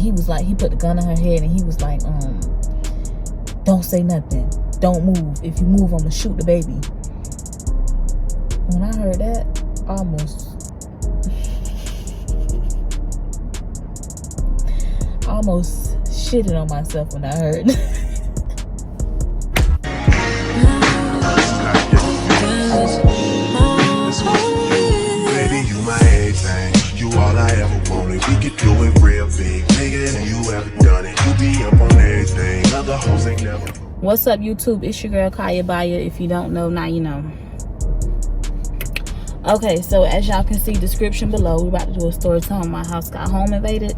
he was like, he put the gun in her head and he was like, don't say nothing, don't move, if you move I'm gonna shoot the baby. When I heard that, I almost shitted on myself when I heard. Baby, you my everything. You all I ever wanted. We could do it real big, bigger than you ever done it. You be up on everything. Other hoes ain't never. What's up, YouTube? It's your girl Kaya Baya. If you don't know, now you know. Okay, so as y'all can see, description below, we're about to do a story time. My house got home invaded.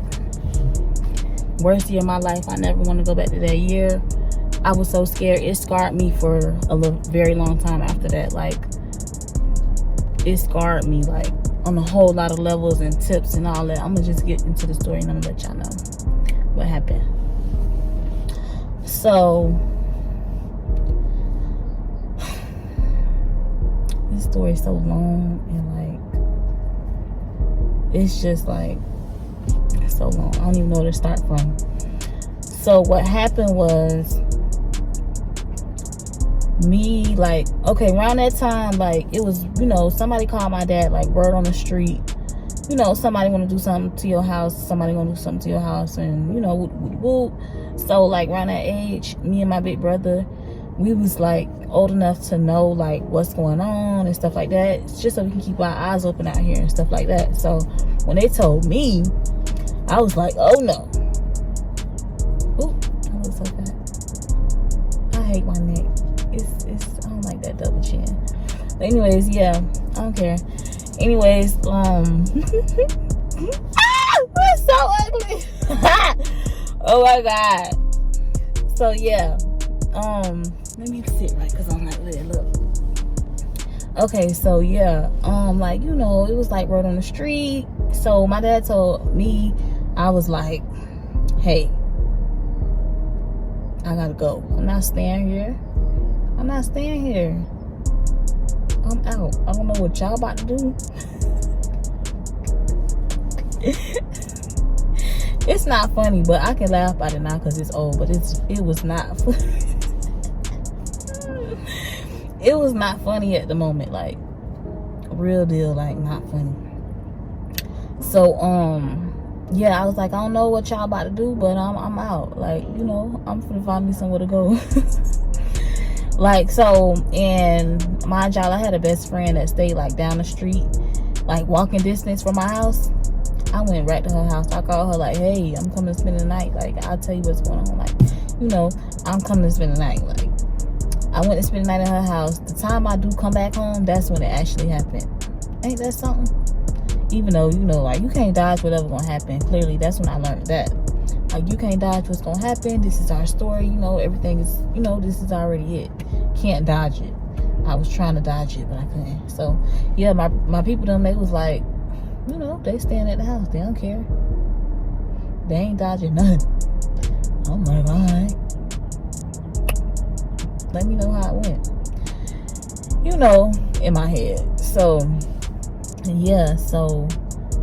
Worst year of my life. I never want to go back to that year. I was so scared. It scarred me for a very long time after that. Like, it scarred me, like, on a whole lot of levels and tips and all that. I'm gonna just get into the story and I'm gonna let y'all know what happened. So this story is so long and like, it's just like, it's so long. I don't even know where to start from. So what happened was, me, like, okay, around that time, like, it was, you know, somebody called my dad, like, word on the street, you know, somebody want to do something to your house, somebody gonna do something to your house, and, you know, whoop. So, like, around that age, me and my big brother, we was, like, old enough to know, like, what's going on and stuff like that. It's just so we can keep our eyes open out here and stuff like that. So when they told me, I was like, oh no. Ooh, I look so fat. I hate my neck. It's I don't like that double chin. But anyways, yeah, I don't care. Anyways, we're so ugly. Oh my god. So yeah, let me sit right, because I'm like, look. Okay, so yeah, like, you know, it was like word on the street. So my dad told me, I was like, hey, I gotta go. I'm not staying here. I'm out. I don't know what y'all about to do. It's not funny, but I can laugh about it now because it's old, but it was not funny. It was not funny at the moment, like, real deal, like, not funny. So yeah, I was like, I don't know what y'all about to do, but I'm out. Like, you know, I'm finna find me somewhere to go. Like, so, and mind y'all, I had a best friend that stayed, like, down the street, like, walking distance from my house. I went right to her house. I called her, like, hey, I'm coming to spend the night. Like, I'll tell you what's going on. Like, you know, I'm coming to spend the night. Like, I went to spend the night at her house. The time I do come back home, that's when it actually happened. Ain't that something? Even though, you know, like, you can't dodge whatever's gonna happen. Clearly, that's when I learned that. Like, you can't dodge what's gonna happen. This is our story. You know, everything is, you know, this is already it. Can't dodge it. I was trying to dodge it, but I couldn't. So, yeah, my people, them, they was like, you know, they staying at the house. They don't care. They ain't dodging nothing. I'm like, all right. Let me know how it went. You know, in my head. So,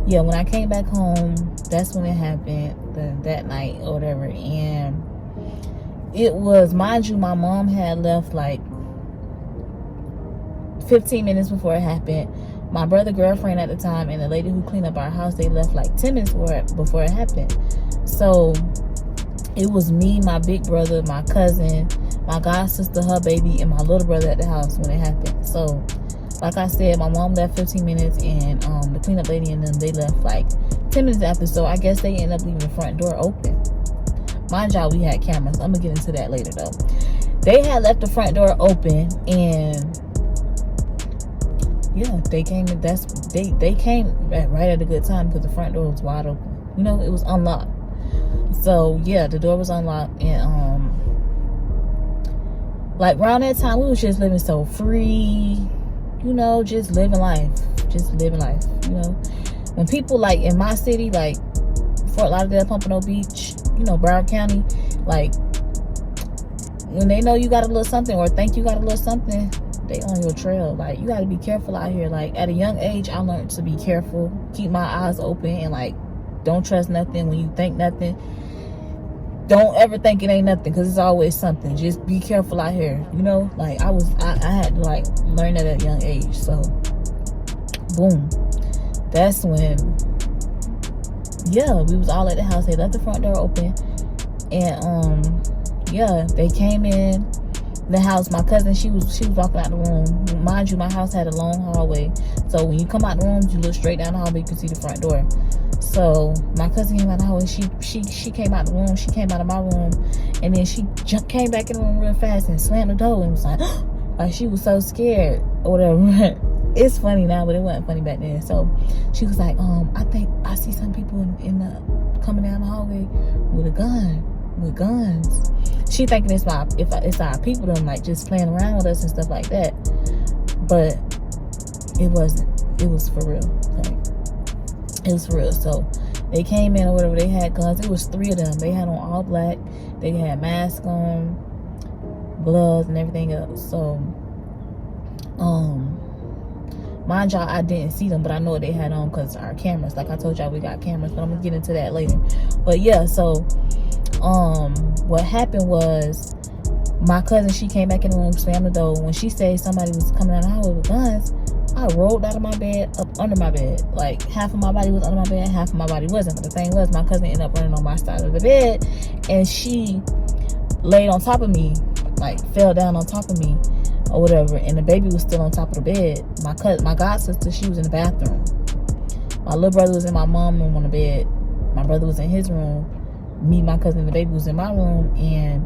yeah, when I came back home, that's when it happened, that night or whatever. And it was, mind you, my mom had left like 15 minutes before it happened. My brother, girlfriend at the time, and the lady who cleaned up our house, they left like 10 minutes before it happened. So it was me, my big brother, my cousin, my god sister, her baby, and my little brother at the house when it happened. So like I said, my mom left 15 minutes, and the cleanup lady and them, they left like 10 minutes after. So I guess they ended up leaving the front door open. Mind y'all, we had cameras. I'm gonna get into that later though. They had left the front door open, and yeah, they came. They came right at a good time because the front door was wide open. You know, it was unlocked. So yeah, the door was unlocked, and like around that time, we was just living so free. You know, just living life. You know, when people, like, in my city, like Fort Lauderdale, Pompano Beach, you know, Broward County, like, when they know you got a little something or think you got a little something, they on your trail. Like, you got to be careful out here. Like, at a young age, I learned to be careful, keep my eyes open, and, like, don't trust nothing. When you think nothing, don't ever think it ain't nothing, because it's always something. Just be careful out here, you know. Like I had to like learn that at a young age. So boom, that's when, yeah, we was all at the house. They left the front door open, and yeah, they came in the house. My cousin, she was walking out the room. Mind you, my house had a long hallway, so when you come out the room, you look straight down the hallway, you can see the front door. So my cousin came out the hallway. She came out the room. She came out of my room, and then she came back in the room real fast and slammed the door and was like, like she was so scared or whatever. It's funny now, but it wasn't funny back then. So she was like, I think I see some people in the coming down the hallway with a gun, with guns. She thinking it's our people, them like just playing around with us and stuff like that. But it wasn't. It was for real. Like, it was for real. So they came in or whatever. They had guns. It was 3 of them. They had on all black. They had masks on, gloves, and everything else. So, mind y'all, I didn't see them, but I know what they had on because our cameras. Like I told y'all, we got cameras, but I'm gonna get into that later. But yeah, so what happened was my cousin, she came back in the room, slammed the door. When she said somebody was coming down the hallway with guns, I rolled out of my bed, up under my bed. Like half of my body was under my bed, half of my body wasn't. But the thing was, my cousin ended up running on my side of the bed, and she laid on top of me, like fell down on top of me or whatever, and the baby was still on top of the bed. My god sister, she was in the bathroom. My little brother was in my mom's room on the bed. My brother was in his room. Me, my cousin, and the baby was in my room. And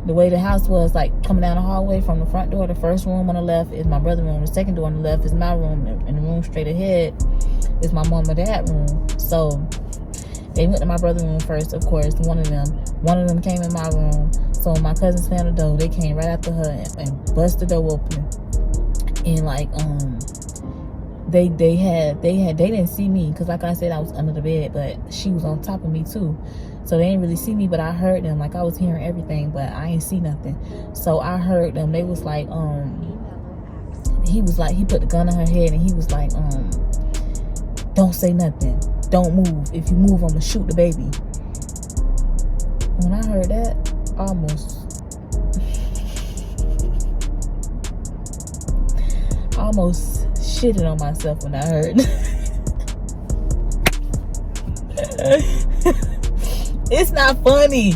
the way the house was, like coming down the hallway from the front door, the first room on the left is my brother's room. The second door on the left is my room, and the room straight ahead is my mom and dad's room. So they went to my brother's room first, of course. One of them came in my room. So my cousin slammed the door. They came right after her and busted the door open. And like they didn't see me, because like I said, I was under the bed, but she was on top of me too. So they didn't really see me, but I heard them. Like I was hearing everything, but I ain't see nothing. So I heard them. They was like, he was like, he put the gun on her head, and he was like, don't say nothing. Don't move. If you move, I'm gonna shoot the baby. When I heard that, I almost shitted on myself when I heard. It's not funny,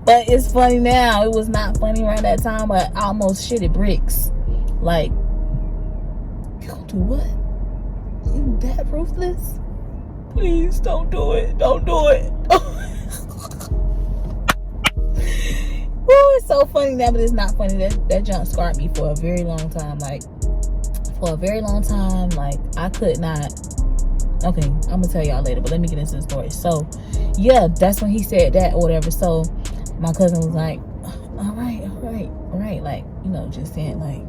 but it's funny now. It was not funny around that time, but I almost shitted bricks. Like, you gonna do what? You that ruthless? Please don't do it. Don't do it. Woo, it's so funny now, but it's not funny. That junk scarred me for a very long time. Like, for a very long time, like, I could not. Okay, I'm gonna tell y'all later, but let me get into the story. So, yeah, that's when he said that or whatever. So, my cousin was like, all right. Like, you know, just saying, like,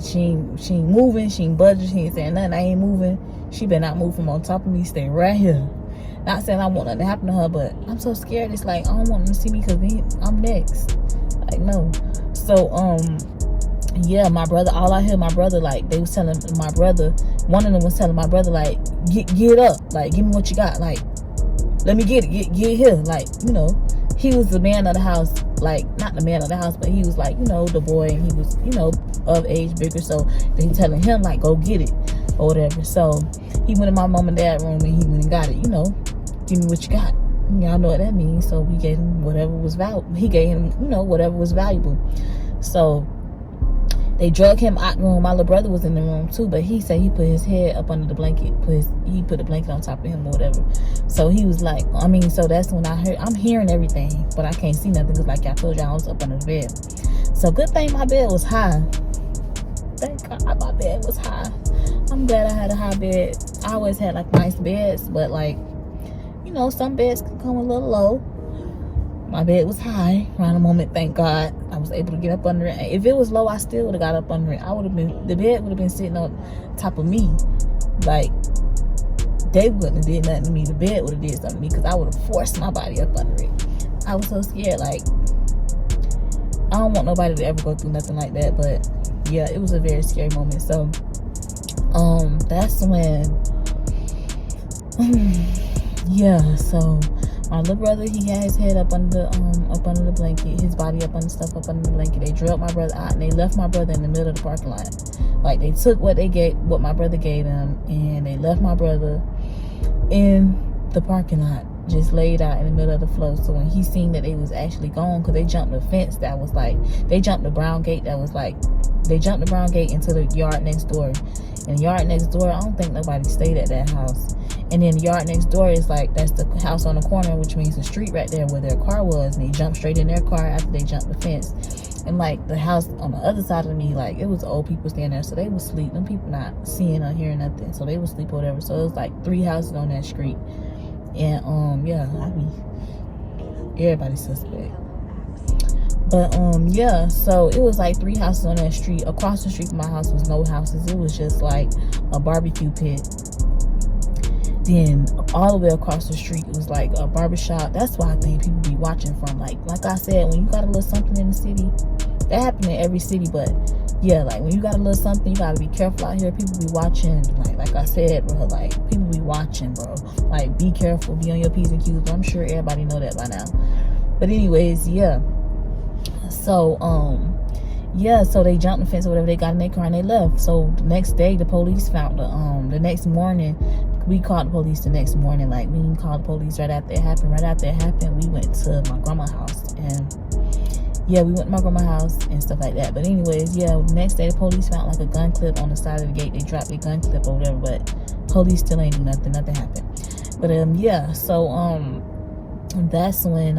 she ain't moving, she ain't budging, she ain't saying nothing. I ain't moving. She better not move from on top of me, stay right here. Not saying I want nothing to happen to her, but I'm so scared. It's like, I don't want them to see me, because then I'm next. Like, no. So, yeah, my brother, all I heard my brother, like, they was telling my brother, one of them was telling my brother, like, get up, like, give me what you got, like, let me get it, get here, like, you know, he was the man of the house, like, not the man of the house, but he was like, you know, the boy, and he was, you know, of age, bigger, so they telling him, like, go get it, or whatever. So he went in my mom and dad room, and he went and got it, you know, give me what you got. Y'all know what that means. So we gave him whatever was valuable. He gave him, you know, whatever was valuable. So they drug him out the room. My little brother was in the room too, but he said he put his head up under the blanket. He put the blanket on top of him or whatever. So he was like, I mean, so that's when I'm hearing everything, but I can't see nothing, because like I told y'all, I was up under the bed. So good thing my bed was high. Thank God my bed was high. I'm glad I had a high bed. I always had like nice beds, but like, you know, some beds can come a little low. My bed was high around the moment, thank God. I was able to get up under it. If it was low, I still would have got up under it. The bed would have been sitting on top of me. Like, they wouldn't have did nothing to me. The bed would have did something to me, because I would have forced my body up under it. I was so scared. Like, I don't want nobody to ever go through nothing like that. But yeah, it was a very scary moment. So, that's when, yeah, so my little brother, he had his head up under the blanket, his body up under stuff up under the blanket. They drug my brother out and they left my brother in the middle of the parking lot. Like, they took what my brother gave them, and they left my brother in the parking lot, just laid out in the middle of the floor. So when he seen that they was actually gone, because they jumped the fence that was like, they jumped the brown gate that was like, they jumped the brown gate into the yard next door. And the yard next door, I don't think nobody stayed at that house. And then the yard next door is like, that's the house on the corner, which means the street right there where their car was. And they jumped straight in their car after they jumped the fence. And like the house on the other side of me, like it was old people staying there, so they would sleep. Them people not seeing or hearing nothing, so they would sleep or whatever. So it was like 3 houses on that street. And yeah, everybody's suspect. But yeah, so it was like 3 houses on that street. Across the street from my house was no houses. It was just like a barbecue pit. Then all the way across the street it was like a barbershop. That's why I think people be watching from. Like I said, when you got a little something in the city, that happen in every city, but yeah, like when you got a little something, you gotta be careful out here. People be watching, like I said, bro, like people be watching, bro. Like, be careful, be on your P's and Q's. But I'm sure everybody know that by now. But anyways, yeah. So yeah, so they jumped the fence or whatever, they got in their car and they left. So the next day the police found the next morning, we called the police the next morning. Like, we didn't call the police right after it happened. Right after it happened, we went to my grandma's house. And yeah, we went to my grandma's house and stuff like that. But anyways, yeah, the next day the police found like a gun clip on the side of the gate. They dropped a gun clip or whatever, but police still ain't do nothing. Nothing happened. But yeah, so that's when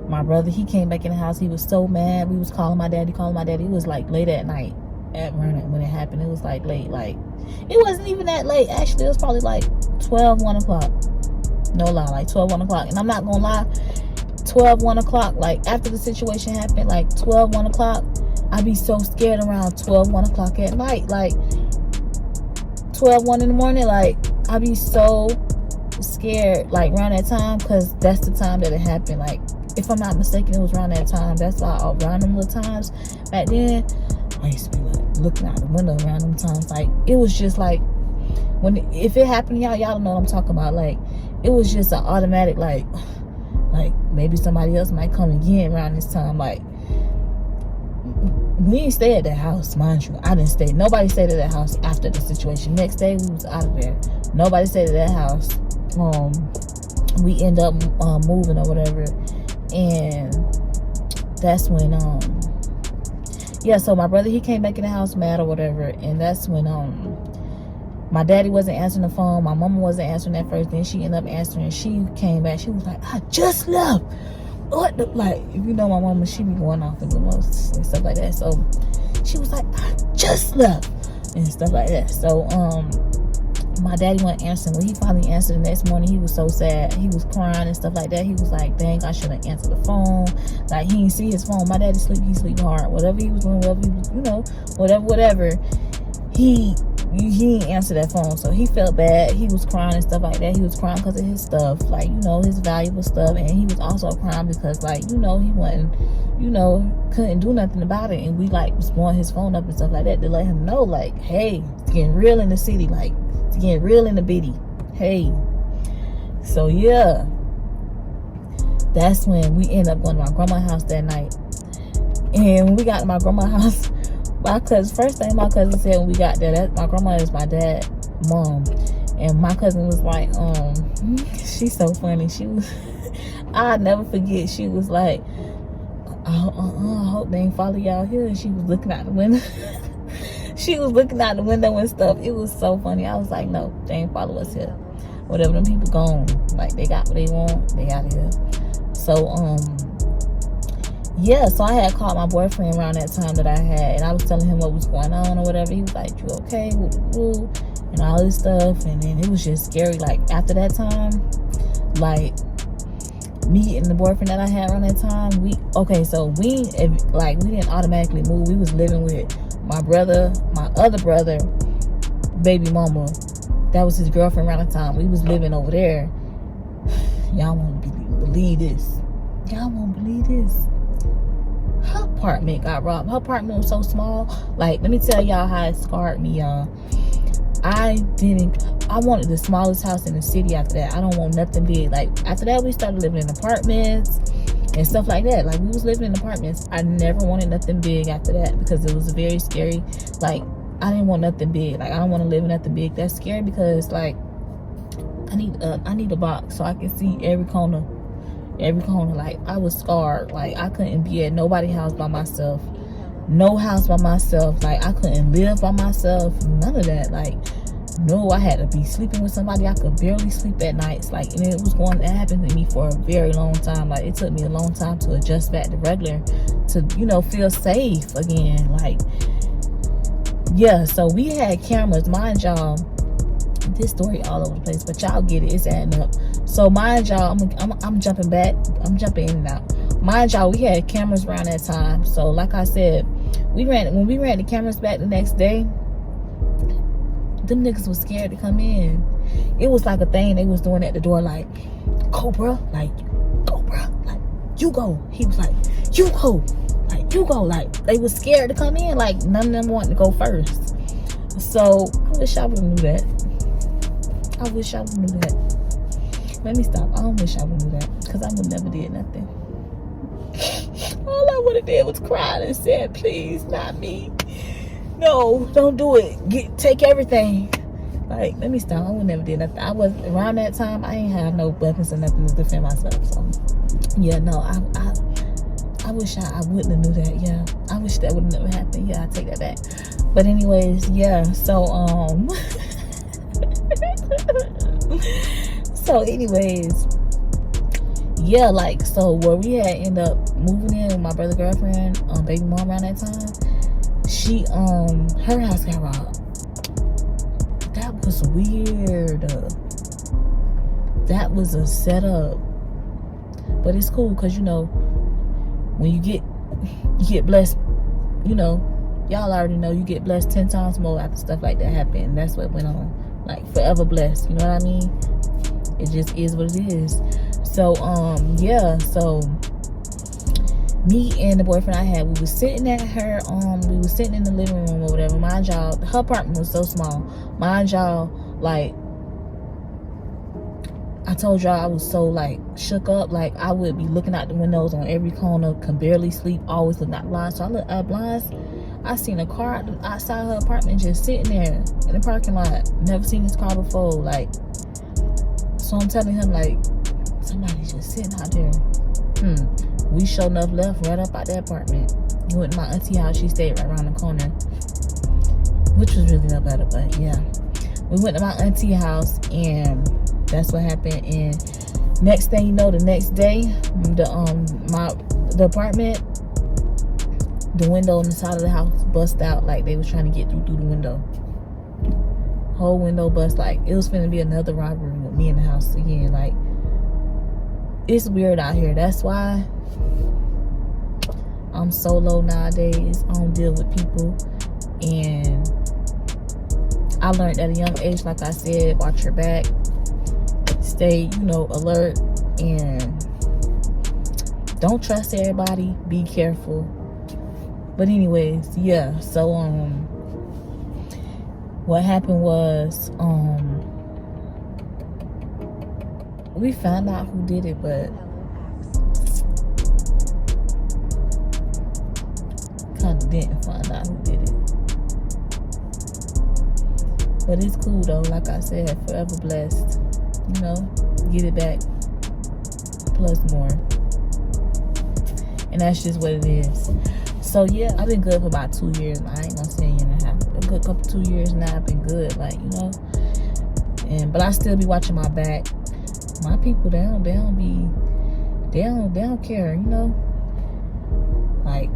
my brother, he came back in the house. He was so mad. We was calling my daddy. It was like late at night when it happened. It was like late. Like, it wasn't even that late. Actually, it was probably like 12, 1 o'clock. No lie, like 12, 1 o'clock. And I'm not gonna lie, 12, 1 o'clock, like after the situation happened, like 12, 1 o'clock, I'd be so scared around 12, 1 o'clock at night. Like 12, 1 in the morning, like I'd be so scared like around that time, because that's the time that it happened. Like, if I'm not mistaken, it was around that time. That's why around them little times back then, I used to be like looking out the window around them times. Like, it was just like, if it happened, y'all don't know what I'm talking about. Like, it was just an automatic, like maybe somebody else might come again around this time. Like, we didn't stay at that house, mind you. I didn't stay. Nobody stayed at that house after the situation. Next day, we was out of there. Nobody stayed at that house. We end up moving or whatever. And that's when yeah, so my brother, he came back in the house mad or whatever, and that's when my daddy wasn't answering the phone, my mama wasn't answering at first, then she ended up answering. She came back, she was like, I just left. What the, like, if you know my mama, she be going off in the most and stuff like that. So she was like, I just left and stuff like that. So my daddy wasn't answering. When he finally answered the next morning, he was so sad. He was crying and stuff like that. He was like, dang, I should have answered the phone. Like, he didn't see his phone. My daddy sleep, he sleep hard. Whatever he was doing, whatever he was, you know, whatever. He didn't answer that phone. So he felt bad. He was crying and stuff like that. He was crying because of his stuff, like, you know, his valuable stuff. And he was also crying because, like, you know, he wasn't, you know, couldn't do nothing about it. And we, like, was blowing his phone up and stuff like that to let him know, like, hey, it's getting real in the city. Like, it's getting real in the bitty. Hey. So, yeah. That's when we ended up going to my grandma's house that night. And when we got to my grandma's house, first thing my cousin said when we got there, that my grandma is my dad's mom. And my cousin was like, she's so funny. She was, I'll never forget, she was like, I hope they ain't follow y'all here. And she was looking out the window. She was looking out the window and stuff. It was so funny. I was like, no, they ain't follow us here. Whatever, them people gone. Like, they got what they want. They out of here. So, yeah, so I had called my boyfriend around that time that I had, and I was telling him what was going on or whatever. He was like, you okay? Woo, and all this stuff. And then it was just scary. Like, after that time, like, me and the boyfriend that I had around that time, we didn't automatically move. We was living with my brother, my other brother, baby mama. That was his girlfriend around the time. We was living over there. Y'all won't believe this. Y'all won't believe this. Her apartment got robbed. Her apartment was so small. Like, let me tell y'all how it scarred me, y'all. I wanted the smallest house in the city after that. I don't want nothing big. Like, after that, we started living in apartments and stuff like that. Like, we was living in apartments. I never wanted nothing big after that because it was very scary. Like, I didn't want nothing big. Like, I don't want to live in nothing big. That's scary because, like, I need a box so I can see every corner. Like, I was scarred. Like, I couldn't be at nobody's house by myself. No house by myself. Like, I couldn't live by myself. None of that. Like, no, I had to be sleeping with somebody. I could barely sleep at nights. Like, and it was going to happen to me for a very long time. Like, it took me a long time to adjust back to regular, to, you know, feel safe again. Like, yeah, so we had cameras. Mind y'all, this story all over the place, but y'all get it. It's adding up. So mind y'all, I'm jumping back. I'm jumping in and out. Mind y'all, we had cameras around that time. So like I said, when we ran the cameras back the next day, them niggas was scared to come in. It was like a thing they was doing at the door, like, go bruh, like, you go. He was like, you go, like, you go. Like, they was scared to come in. Like, none of them wanted to go first. So I wish I would have knew that. I wish I would knew that. Let me stop. I don't wish I would knew that, because I would never did nothing. All I would have did was cry and said, please, not me. No, don't do it. Take everything. Like, let me stop. I would never did nothing. I was around that time. I ain't have no weapons or nothing to defend myself. So yeah, no, I wish I wouldn't have knew that. Yeah, I wish that would have never happened. Yeah, I take that back. But anyways, yeah. So so anyways, yeah, like, so where we had end up moving in with my brother girlfriend, baby mom around that time, she her house got robbed. That was weird. That was a setup. But it's cool because, you know, when you get blessed, you know, y'all already know you get blessed 10 times more after stuff like that happened. And that's what went on. Like, forever blessed, you know what I mean? It just is what it is. So yeah, so me and the boyfriend I had, we was sitting at her we was sitting in the living room or whatever. Mind y'all, her apartment was so small. Mind y'all, like, I told y'all I was so, like, shook up. Like, I would be looking out the windows on every corner, can barely sleep, always looking out the blinds. So I looked at blinds. I seen a car outside her apartment just sitting there in the parking lot. Never seen this car before. Like, so I'm telling him, like, somebody's just sitting out there. We sure enough left right up out that apartment. We went to my auntie house. She stayed right around the corner, which was really no better, but yeah. We went to my auntie house, and that's what happened. And next thing you know, the next day, the apartment, the window on the side of the house bust out. Like, they was trying to get through the window. Whole window bust. Like, it was finna be another robbery with me in the house again. Like, it's weird out here. That's why I'm solo nowadays. I don't deal with people. And I learned at a young age, like I said, watch your back, stay, you know, alert, and don't trust everybody. Be careful. But anyways, yeah. So what happened was we found out who did it, but kind of didn't find out who did it. But it's cool though. Like I said, forever blessed. You know, get it back plus more. And that's just what it is. So yeah, I've been good for about 2 years. I ain't gonna say a year and a half. A good couple 2 years now. I've been good, like, you know. But I still be watching my back. My people, they don't care, you know. Like,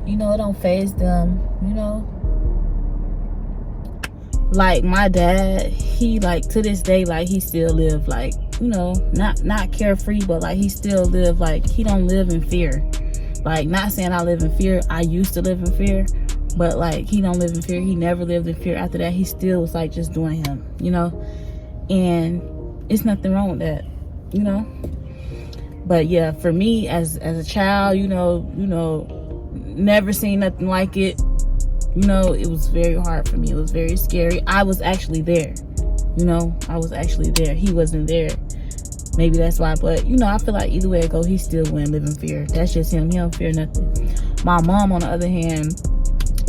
you know, it don't faze them, you know. Like, my dad, he, like, to this day, like, he still live, like, you know, not carefree, but, like, he still live, like, he don't live in fear. Like, not saying I live in fear. I used to live in fear, but, like, he don't live in fear. He never lived in fear after that. He still was, like, just doing him, you know. And it's nothing wrong with that, you know. But yeah, for me as a child, you know, never seen nothing like it. You know, it was very hard for me. It was very scary. I was actually there. You know, I was actually there. He wasn't there. Maybe that's why. But, you know, I feel like either way it go, he still wouldn't live in fear. That's just him. He don't fear nothing. My mom, on the other hand,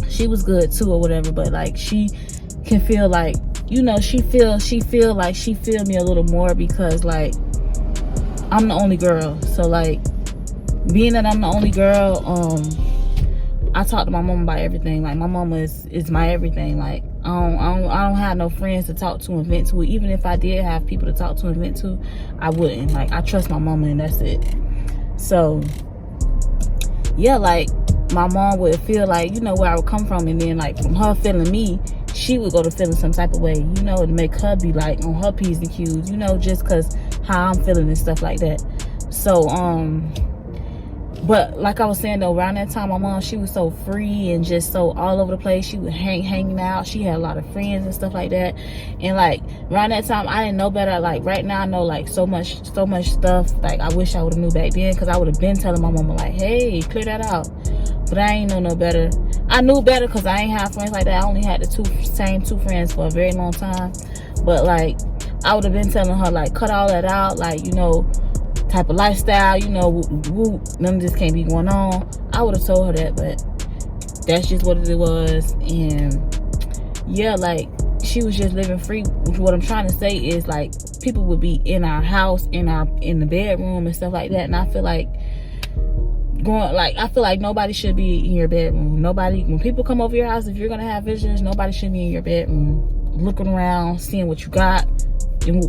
she was good too or whatever. But, like, she can feel like, you know, she feel like she feel me a little more because, like, I'm the only girl. So, like, being that I'm the only girl, I talk to my mom about everything. Like, my mama is my everything. Like, I don't have no friends to talk to and vent to. Even if I did have people to talk to and vent to, I wouldn't. Like, I trust my mama and that's it. So, yeah, like, my mom would feel like, you know, where I would come from. And then, like, from her feeling me, she would go to feeling some type of way, you know, to make her be, like, on her P's and Q's, you know, just because how I'm feeling and stuff like that. So, but like I was saying though, around that time, my mom, she was so free and just so all over the place. She would hanging out. She had a lot of friends and stuff like that. And like around that time, I didn't know better. Like right now, I know like so much stuff. Like I wish I would have knew back then, because I would have been telling my mama like, hey, clear that out. But I ain't know no better. I knew better because I ain't have friends like that. I only had the same two friends for a very long time. But like I would have been telling her like, cut all that out. Like, you know, type of lifestyle, you know, none of this can't be going on. I would have told her that, but that's just what it was. And yeah, like she was just living free. What I'm trying to say is like people would be in our house, in the bedroom and stuff like that. And I feel like I feel like nobody should be in your bedroom. Nobody, when people come over your house, if you're gonna have visitors, nobody should be in your bedroom looking around, seeing what you got, and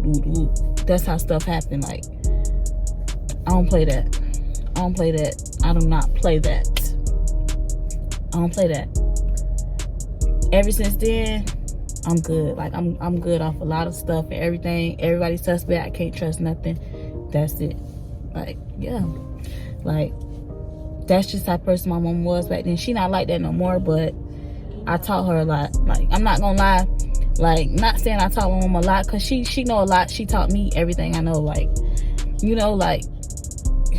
that's how stuff happen. Like, I don't play that. I don't play that. I do not play that. I don't play that. Ever since then, I'm good. Like, I'm good off a lot of stuff and everything. Everybody's suspect. I can't trust nothing. That's it. Like, yeah. Like, that's just the type of person my mom was back then. She not like that no more, but I taught her a lot. Like, I'm not gonna lie. Like, not saying I taught my mom a lot, because she know a lot. She taught me everything I know. Like, you know, like,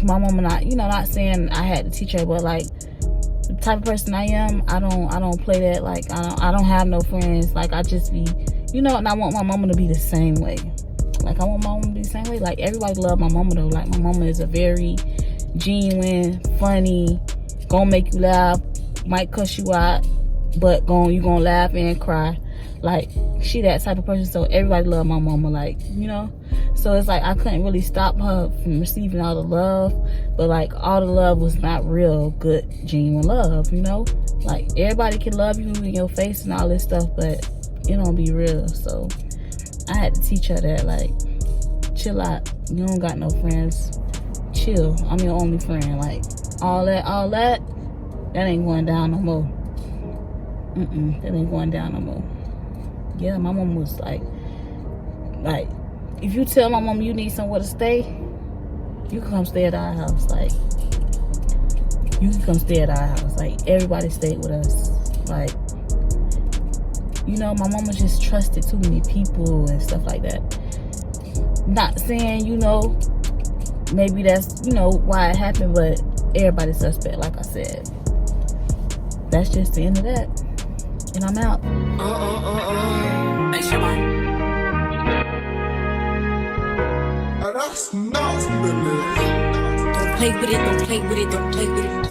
my mama not, you know, not saying I had to teach her, but like the type of person I am, I don't play that. Like I don't have no friends. Like I just be, you know, and I want my mama to be the same way. Like I want my mama to be the same way. Like everybody love my mama though. Like my mama is a very genuine, funny, gonna make you laugh, might cuss you out, but you gonna laugh and cry. Like she that type of person. So everybody love my mama. Like, you know. So it's like I couldn't really stop her from receiving all the love, but like all the love was not real good, genuine love, you know? Like everybody can love you in your face and all this stuff, but it don't be real. So I had to teach her that, like, chill out. You don't got no friends. Chill. I'm your only friend. Like all that ain't going down no more. That ain't going down no more. Yeah, my mom was like, if you tell my mom you need somewhere to stay, you can come stay at our house. Like, you can come stay at our house. Like, everybody stayed with us. Like, you know, my mama just trusted too many people and stuff like that. Not saying, you know, maybe that's, you know, why it happened, but everybody's suspect, like I said. That's just the end of that. And I'm out. That's not Don't play with it, don't play with it, don't play with it.